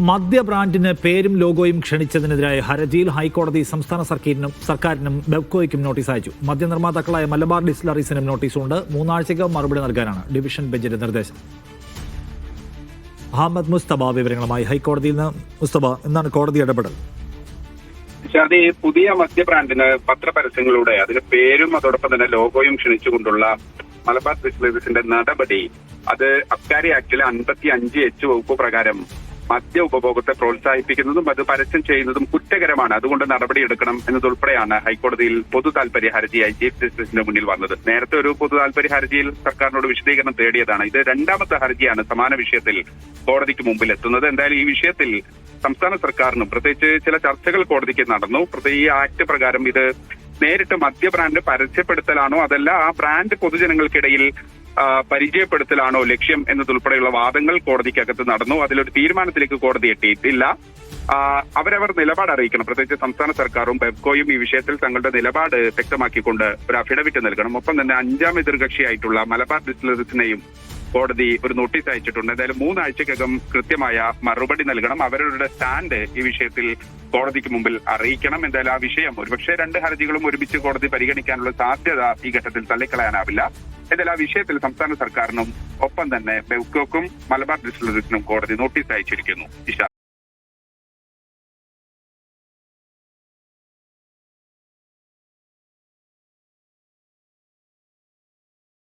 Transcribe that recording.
മദ്യ ബ്രാൻഡിന് പേരും ലോഗോയും ക്ഷണിച്ചതിനെതിരായ ഹർജിയിൽ ഹൈക്കോടതി സംസ്ഥാന സർക്കാരിനും ബെവ്കോയ്ക്കും നോട്ടീസ് അയച്ചു. മദ്യനിർമ്മാതാക്കളായ മലബാർ ഡിസ്റ്റിലറീസിനും നോട്ടീസുണ്ട്. 3 ആഴ്ചയ്ക്കകം മറുപടി നൽകാനാണ് ഡിവിഷൻ ബെഞ്ചിന്റെ നിർദ്ദേശം. അഹമ്മദ് മുസ്തഫ വിവരങ്ങളുമായി ഹൈക്കോടതിയിൽ നിന്ന്. മുസ്തഫ, എന്താണ് കോടതി ഇടപെടൽ? പുതിയ മദ്യ ബ്രാൻഡിന് പത്രപരസ്യങ്ങളുടെ അതിന് പേരും അതോടൊപ്പം തന്നെ ലോഗോയും ക്ഷണിച്ചുകൊണ്ടുള്ള മലബാർ ഡിസ്റ്റിലറീസിന്റെ നടപടി അത് അബ്കാരി ആക്ടിലെ 55H വകുപ്പ് പ്രകാരം മദ്യ ഉപഭോഗത്തെ പ്രോത്സാഹിപ്പിക്കുന്നതും അത് പരസ്യം ചെയ്യുന്നതും കുറ്റകരമാണ്. അതുകൊണ്ട് നടപടിയെടുക്കണം എന്നതുൾപ്പെടെയാണ് ഹൈക്കോടതിയിൽ പൊതു താൽപര്യ ഹർജിയായി ചീഫ് ജസ്റ്റിസിന്റെ മുന്നിൽ വന്നത്. നേരത്തെ ഒരു പൊതു താൽപര്യ ഹർജിയിൽ സർക്കാരിനോട് വിശദീകരണം തേടിയതാണ്. ഇത് 2ാമത്തെ ഹർജിയാണ് സമാന വിഷയത്തിൽ കോടതിക്ക് മുമ്പിൽ എത്തുന്നത്. എന്തായാലും ഈ വിഷയത്തിൽ സംസ്ഥാന സർക്കാരിനും പ്രത്യേകിച്ച് ചില ചർച്ചകൾ കോടതിക്ക് നടന്നു. ഈ ആക്ട് പ്രകാരം ഇത് നേരിട്ട് മദ്യ ബ്രാൻഡ് പരസ്യപ്പെടുത്തലാണോ അതല്ല ആ ബ്രാൻഡ് പൊതുജനങ്ങൾക്കിടയിൽ പരിചയപ്പെടുത്തലാണോ ലക്ഷ്യം എന്നതുൾപ്പെടെയുള്ള വാദങ്ങൾ കോടതിക്കകത്ത് നടന്നു. അതിലൊരു തീരുമാനത്തിലേക്ക് കോടതി എത്തിയിട്ടില്ല. അവരവർ നിലപാട് അറിയിക്കണം. പ്രത്യേകിച്ച് സംസ്ഥാന സർക്കാരും ബെവ്കോയും ഈ വിഷയത്തിൽ തങ്ങളുടെ നിലപാട് വ്യക്തമാക്കിക്കൊണ്ട് ഒരു അഫിഡവിറ്റ് നൽകണം. ഒപ്പം തന്നെ 5ാം എതിർകക്ഷിയായിട്ടുള്ള മലബാർ ഡിസ്റ്റിലറീസിനെയും കോടതി ഒരു നോട്ടീസ് അയച്ചിട്ടുണ്ട്. എന്തായാലും 3 ആഴ്ചക്കകം കൃത്യമായ മറുപടി നൽകണം. അവരുടെ സ്റ്റാൻഡ് ഈ വിഷയത്തിൽ കോടതിക്ക് മുമ്പിൽ അറിയിക്കണം. എന്തായാലും ആ വിഷയം ഒരുപക്ഷെ 2 ഹർജികളും ഒരുമിച്ച് കോടതി പരിഗണിക്കാനുള്ള സാധ്യത ഈ ഘട്ടത്തിൽ തള്ളിക്കളയാനാവില്ല. എന്തായാലും ആ വിഷയത്തിൽ സംസ്ഥാന സർക്കാരിനും ഒപ്പം തന്നെ ബെവ്കോക്കും മലബാർ ഡിസ്റ്റിലറീസിനും കോടതി നോട്ടീസ് അയച്ചിരിക്കുന്നു.